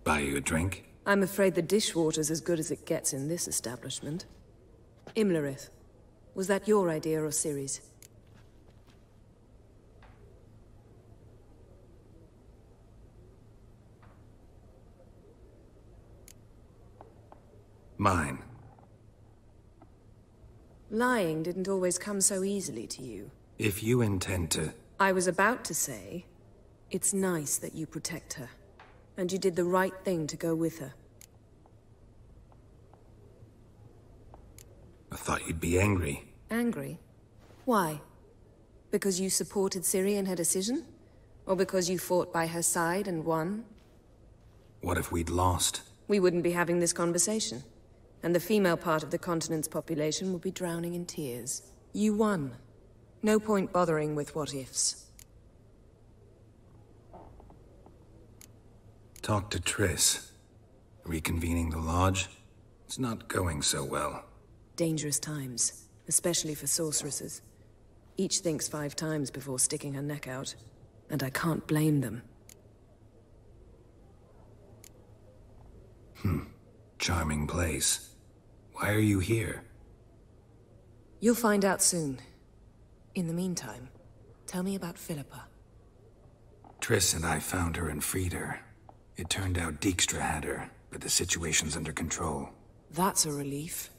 Buy you a drink? I'm afraid the dishwater's as good as it gets in this establishment. Imlerith, was that your idea or Ciri's? Mine. Lying didn't always come so easily to you. If you intend to... I was about to say, it's nice that you protect her. And you did the right thing to go with her. I thought you'd be angry. Angry? Why? Because you supported Ciri in her decision? Or because you fought by her side and won? What if we'd lost? We wouldn't be having this conversation. And the female part of the continent's population would be drowning in tears. You won. No point bothering with what-ifs. Talk to Triss. Reconvening the lodge? It's not going so well. Dangerous times, especially for sorceresses. Each thinks 5 times before sticking her neck out. And I can't blame them. Charming place. Why are you here? You'll find out soon. In the meantime, tell me about Philippa. Triss and I found her and freed her. It turned out Dijkstra had her, but the situation's under control. That's a relief.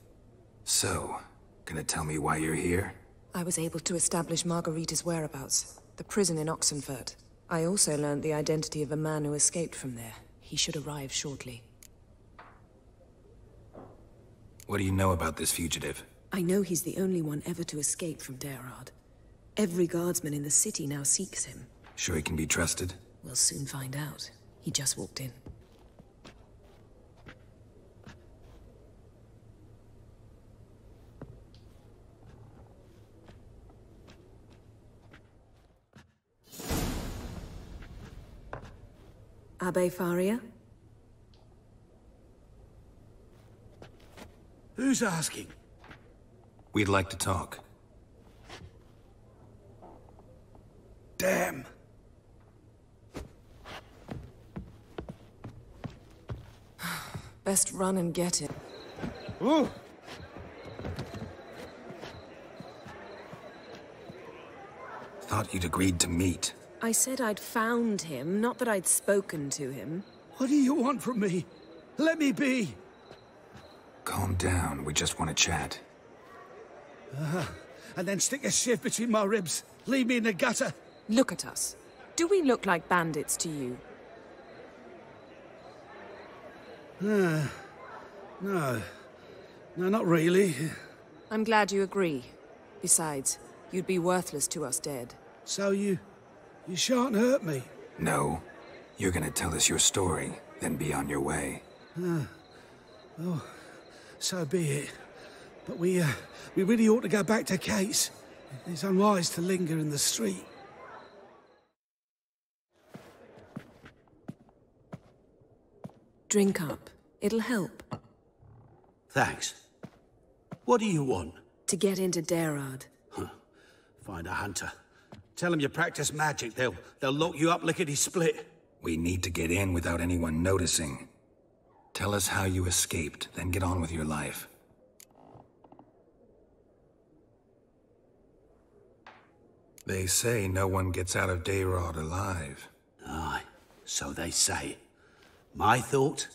So, gonna tell me why you're here? I was able to establish Margarita's whereabouts, the prison in Oxenfurt. I also learned the identity of a man who escaped from there. He should arrive shortly. What do you know about this fugitive? I know he's the only one ever to escape from Derard. Every guardsman in the city now seeks him. Sure he can be trusted? We'll soon find out. He just walked in. Abbe Faria? Who's asking? We'd like to talk. Damn. Best run and get him. Ooh. Thought you'd agreed to meet. I said I'd found him, not that I'd spoken to him. What do you want from me? Let me be. Calm down, we just want to chat. And then stick a sieve between my ribs. Leave me in the gutter. Look at us. Do we look like bandits to you? No. No, not really. I'm glad you agree. Besides, you'd be worthless to us dead. So you shan't hurt me. No. You're gonna tell us your story, then be on your way. Oh, so be it. But we really ought to go back to Kate's. It's unwise to linger in the street. Drink up. It'll help. Thanks. What do you want? To get into Derard. Find a hunter. Tell them you practice magic. They'll lock you up lickety-split. We need to get in without anyone noticing. Tell us how you escaped, then get on with your life. They say no one gets out of Derard alive. Aye, so they say. My thought?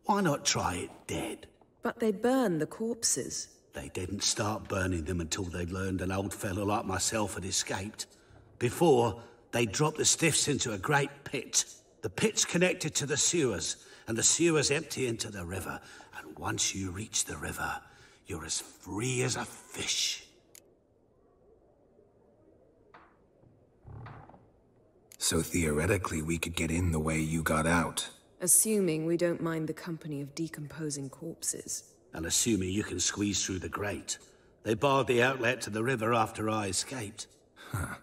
Why not try it dead? But they burn the corpses. They didn't start burning them until they'd learned an old fellow like myself had escaped. Before, they dropped the stiffs into a great pit. The pit's connected to the sewers, and the sewers empty into the river. And once you reach the river, you're as free as a fish. So theoretically, we could get in the way you got out. Assuming we don't mind the company of decomposing corpses. And assuming you can squeeze through the grate. They barred the outlet to the river after I escaped. Huh.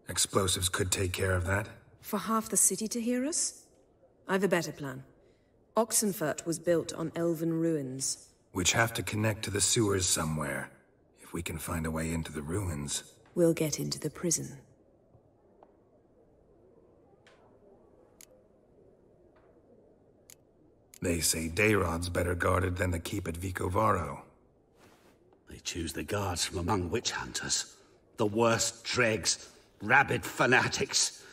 Explosives could take care of that. For half the city to hear us? I've a better plan. Oxenfurt was built on elven ruins. Which have to connect to the sewers somewhere. If we can find a way into the ruins. We'll get into the prison. They say Dayrod's better guarded than the keep at Vicovaro. They choose the guards from among witch hunters. The worst dregs, rabid fanatics.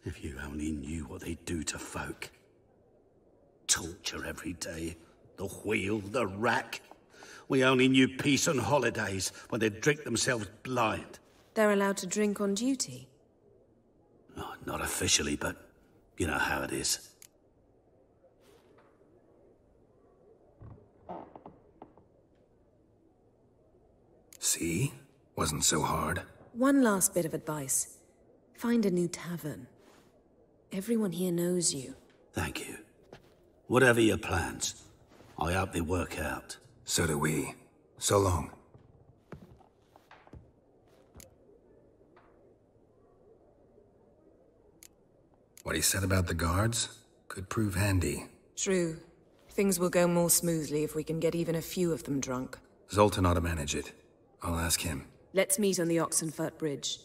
If you only knew what they do to folk. Torture every day. The wheel, the rack. We only knew peace on holidays when they'd drink themselves blind. They're allowed to drink on duty? Oh, not officially, but you know how it is. See? Wasn't so hard. One last bit of advice. Find a new tavern. Everyone here knows you. Thank you. Whatever your plans, I hope they work out. So do we. So long. What he said about the guards could prove handy. True. Things will go more smoothly if we can get even a few of them drunk. Zoltan ought to manage it. I'll ask him. Let's meet on the Oxenfurt Bridge.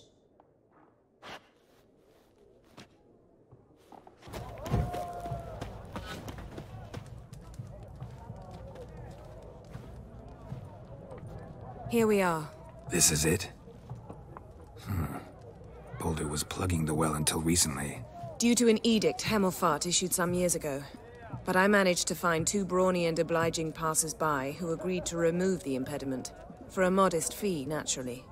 Here we are. This is it? Boulder was plugging the well until recently. Due to an edict Hemmelfart issued some years ago. But I managed to find two brawny and obliging passers-by who agreed to remove the impediment. For a modest fee, naturally.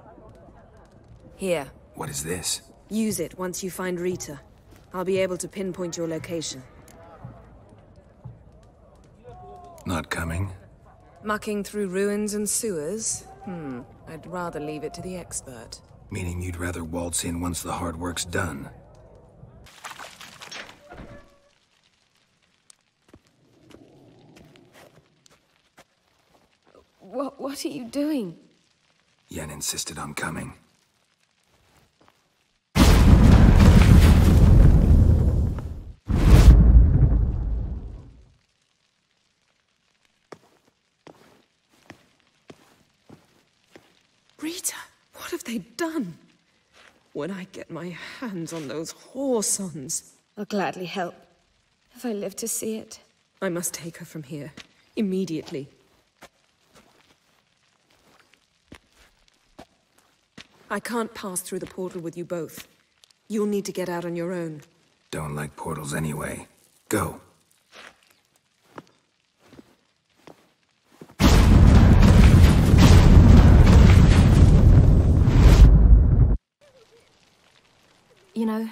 Here. What is this? Use it once you find Rita. I'll be able to pinpoint your location. Not coming? Mucking through ruins and sewers? I'd rather leave it to the expert. Meaning you'd rather waltz in once the hard work's done? What are you doing? Yen insisted on coming. Rita, what have they done? When I get my hands on those whoresons... I'll gladly help, if I live to see it. I must take her from here, immediately. I can't pass through the portal with you both. You'll need to get out on your own. Don't like portals anyway. Go. You know,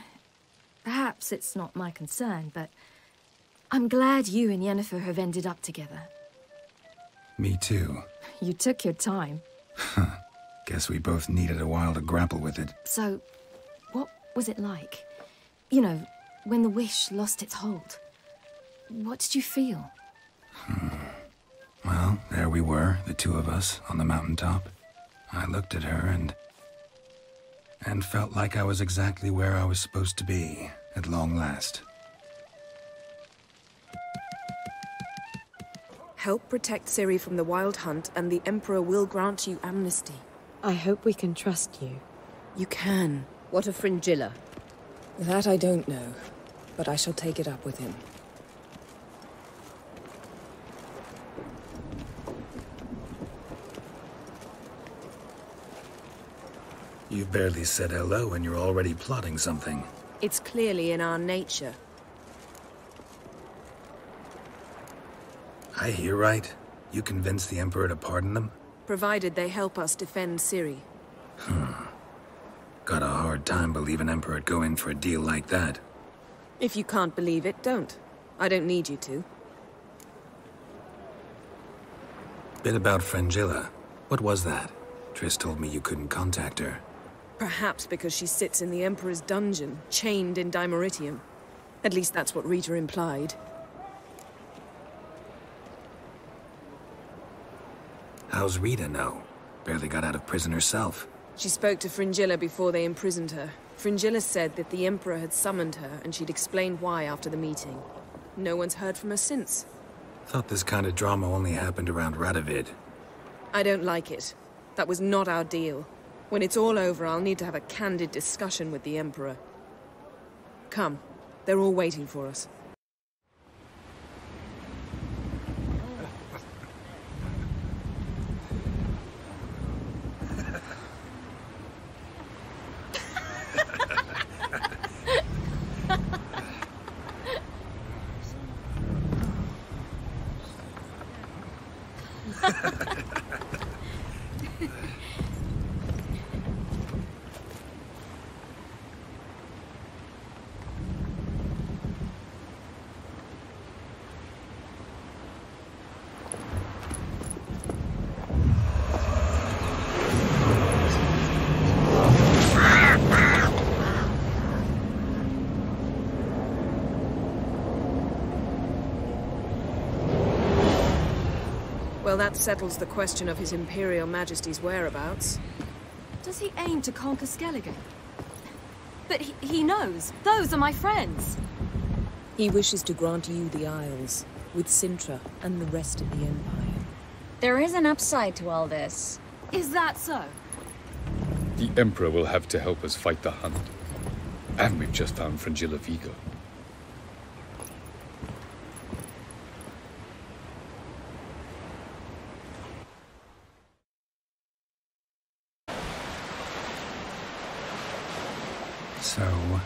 perhaps it's not my concern, but I'm glad you and Yennefer have ended up together. Me too. You took your time. Guess we both needed a while to grapple with it. So, what was it like? You know, when the wish lost its hold. What did you feel? Well, there we were, the two of us, on the mountaintop. I looked at her and felt like I was exactly where I was supposed to be, at long last. Help protect Ciri from the Wild Hunt, and the Emperor will grant you amnesty. I hope we can trust you. You can. What of Fringilla? That I don't know, but I shall take it up with him. You've barely said hello and you're already plotting something. It's clearly in our nature. I hear right? You convinced the Emperor to pardon them? Provided they help us defend Ciri. Got a hard time believing Emperor'd go in for a deal like that. If you can't believe it, don't. I don't need you to. Bit about Fringilla. What was that? Triss told me you couldn't contact her. Perhaps because she sits in the Emperor's dungeon, chained in Dimeritium. At least that's what Rita implied. How's Rita know? Barely got out of prison herself. She spoke to Fringilla before they imprisoned her. Fringilla said that the Emperor had summoned her, and she'd explained why after the meeting. No one's heard from her since. Thought this kind of drama only happened around Radovid. I don't like it. That was not our deal. When it's all over, I'll need to have a candid discussion with the Emperor. Come. They're all waiting for us. Well, that settles the question of His Imperial Majesty's whereabouts. Does he aim to conquer Skellige? But he knows. Those are my friends. He wishes to grant you the Isles, with Sintra and the rest of the Empire. There is an upside to all this. Is that so? The Emperor will have to help us fight the Hunt. And we've just found Frangilla Vigo. So,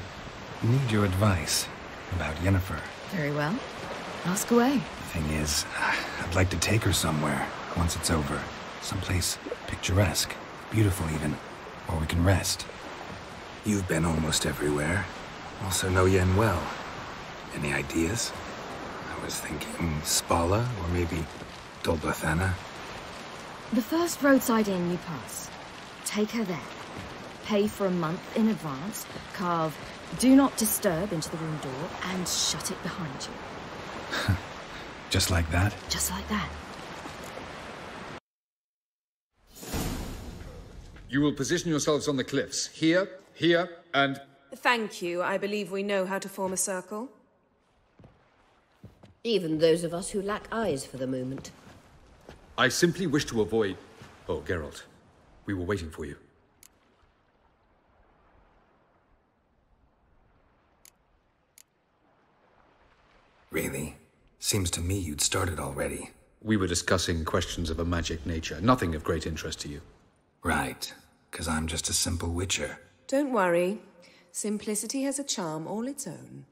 need your advice about Yennefer. Very well. Ask away. Thing is, I'd like to take her somewhere once it's over. Someplace picturesque, beautiful even, where we can rest. You've been almost everywhere. Also know Yen well. Any ideas? I was thinking Spala, or maybe Dolbathana. The first roadside inn you pass. Take her there. Pay for a month in advance, carve "Do Not Disturb" into the room door, and shut it behind you. Just like that? Just like that. You will position yourselves on the cliffs. Here, here, and... Thank you. I believe we know how to form a circle. Even those of us who lack eyes for the moment. I simply wish to avoid... Oh, Geralt. We were waiting for you. Really? Seems to me you'd started already. We were discussing questions of a magic nature. Nothing of great interest to you. Right. 'Cause I'm just a simple witcher. Don't worry. Simplicity has a charm all its own.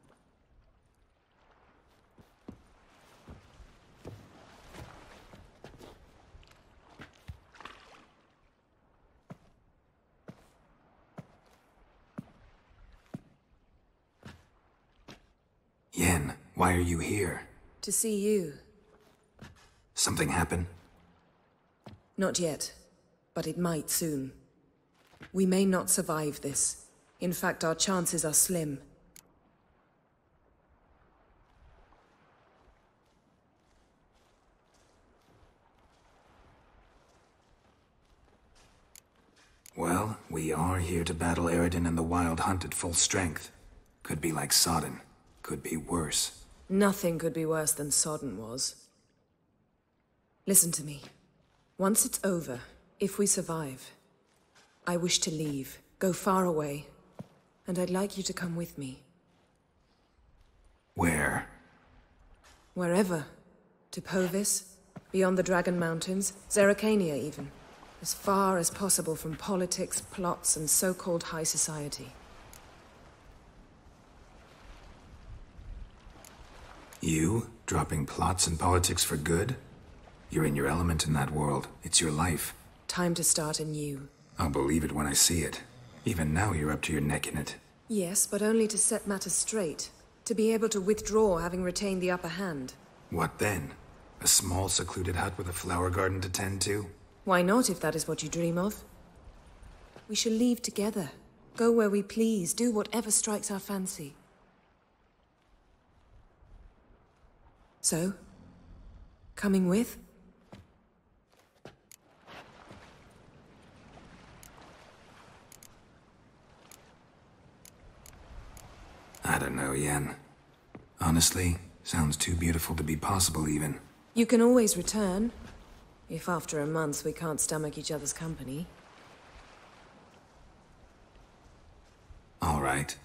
Yen, why are you here? To see you. Something happen? Not yet, but it might soon. We may not survive this. In fact, our chances are slim. Well, we are here to battle Eridan and the Wild Hunt at full strength. Could be like Sodden. Could be worse. Nothing could be worse than Sodden was. Listen to me. Once it's over, if we survive, I wish to leave, go far away, and I'd like you to come with me. Where? Wherever. To Povis, beyond the Dragon Mountains, Zerrikania even. As far as possible from politics, plots, and so-called high society. You? Dropping plots and politics for good? You're in your element in that world. It's your life. Time to start anew. I'll believe it when I see it. Even now you're up to your neck in it. Yes, but only to set matters straight. To be able to withdraw having retained the upper hand. What then? A small secluded hut with a flower garden to tend to? Why not, if that is what you dream of? We shall leave together. Go where we please, do whatever strikes our fancy. So? Coming with? I don't know, Yen. Honestly, sounds too beautiful to be possible even. You can always return. If after a month we can't stomach each other's company. All right.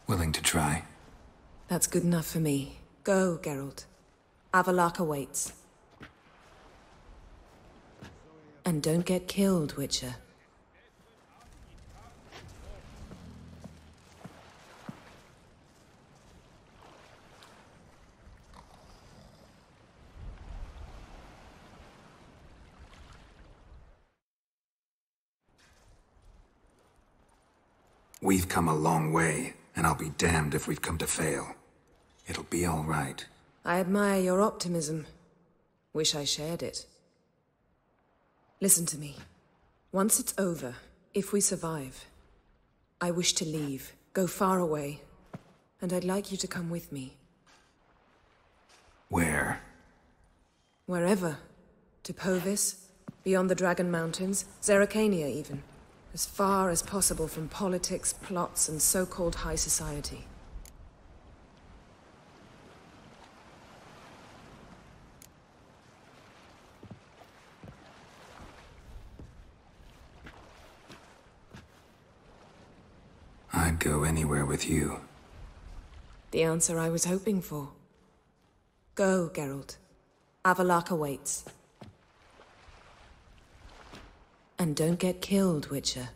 Willing to try. That's good enough for me. Go, Geralt. Avalok awaits. And don't get killed, Witcher. We've come a long way, and I'll be damned if we've come to fail. It'll be all right. I admire your optimism. Wish I shared it. Listen to me. Once it's over, if we survive, I wish to leave, go far away, and I'd like you to come with me. Where? Wherever. To Povis, beyond the Dragon Mountains, Zerrikania even. As far as possible from politics, plots, and so-called high society. I'd go anywhere with you. The answer I was hoping for. Go, Geralt. Avallac'h awaits. And don't get killed, Witcher.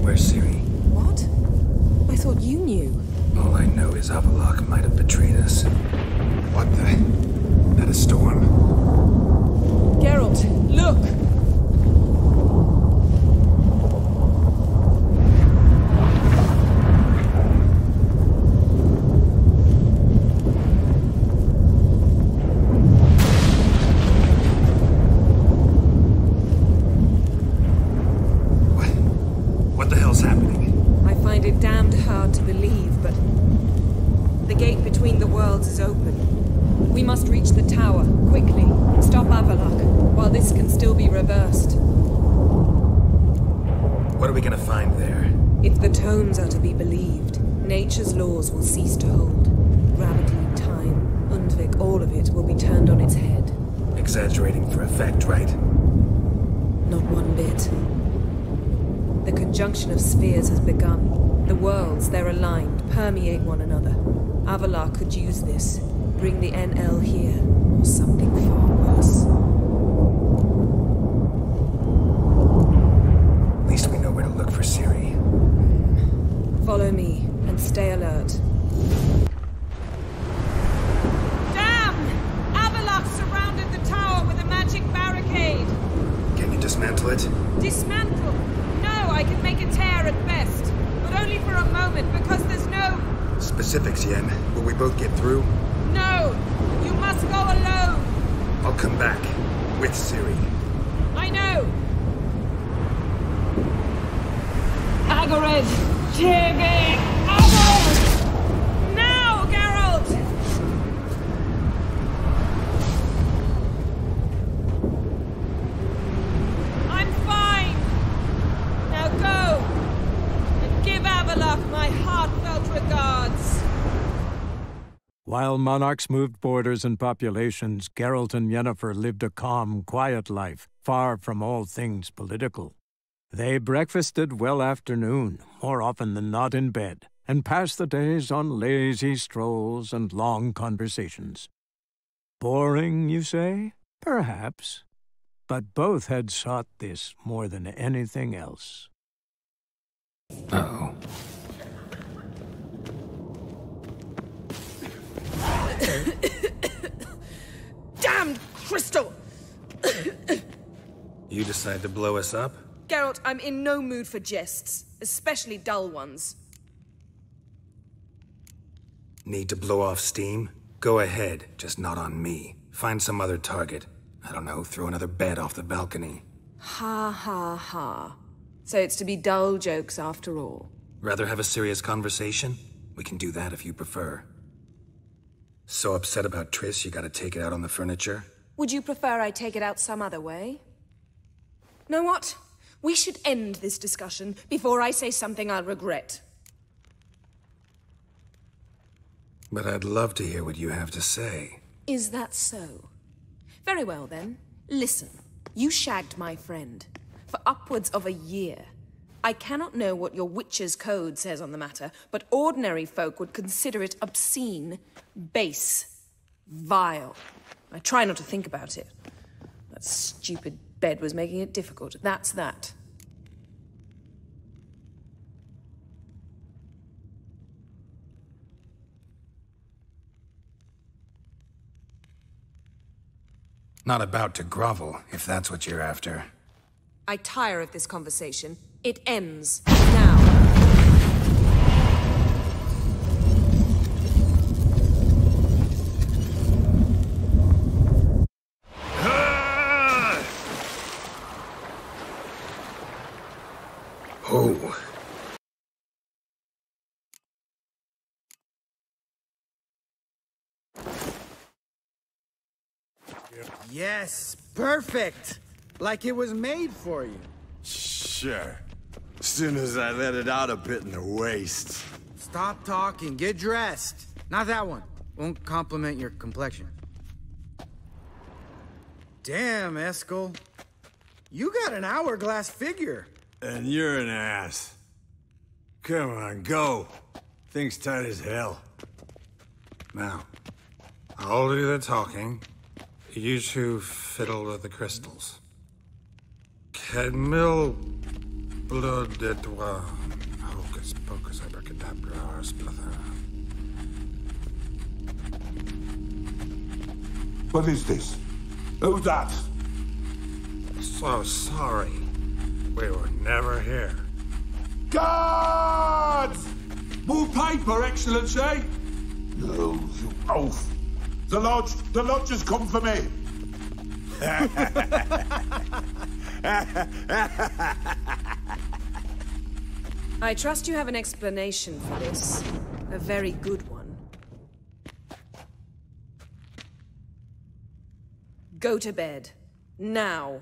Where's Ciri? What? I thought you knew. All I know is Avallac'h might have betrayed us. What the? That a storm? Geralt, look! What the hell's happening? I find it damned hard to believe, but the gate between the worlds is open. We must reach the tower, quickly. Stop Avallac'h, while this can still be reversed. What are we gonna find there? If the tomes are to be believed, nature's laws will cease to hold. Gravity, time, Undvik, all of it will be turned on its head. Exaggerating for effect, right? Not one bit. The conjunction of spheres has begun. The worlds, they're aligned, permeate one another. Avallac'h could use this. Bring the NL here, or something far worse. At least we know where to look for Ciri. Follow me, and stay alert. Damn! Avallac'h surrounded the tower with a magic barricade! Can you dismantle it? Dismantle? No, I can make a tear at best. But only for a moment, because there's no... Specifics, Yen. Will we both get through? No! You must go alone! I'll come back. With Ciri. I know! Agared! Tirge! Agared! Now, Geralt! I'm fine! Now go! And give Avallac'h my heartfelt regards! While monarchs moved borders and populations, Geralt and Yennefer lived a calm, quiet life, far from all things political. They breakfasted well after noon, more often than not in bed, and passed the days on lazy strolls and long conversations. Boring, you say? Perhaps. But both had sought this more than anything else. Uh-oh. Damned crystal! You decide to blow us up? Geralt, I'm in no mood for jests, especially dull ones. Need to blow off steam? Go ahead, just not on me. Find some other target. I don't know, throw another bed off the balcony. Ha ha ha. So it's to be dull jokes after all. Rather have a serious conversation? We can do that if you prefer. So upset about Triss, you gotta take it out on the furniture? Would you prefer I take it out some other way? Know what? We should end this discussion before I say something I'll regret. But I'd love to hear what you have to say. Is that so? Very well then. Listen. You shagged my friend for upwards of a year. I cannot know what your witch's code says on the matter, but ordinary folk would consider it obscene, base, vile. I try not to think about it. That stupid bed was making it difficult. That's that. Not about to grovel, if that's what you're after. I tire of this conversation. It ends now. Oh. Yes, perfect! Like it was made for you. Sure. As soon as I let it out a bit in the waist. Stop talking, get dressed. Not that one. Won't compliment your complexion. Damn, Eskel. You got an hourglass figure. And you're an ass. Come on, go. Thing's tight as hell. Now, I'll do the talking. You two fiddle with the crystals. Camille blood de toi. Hocus pocus abracadabra spluther. What is this? Who's that? So sorry. We were never here. Guards! More paper, Excellency! No, you oaf! The lodge has come for me! I trust you have an explanation for this. A very good one. Go to bed. Now.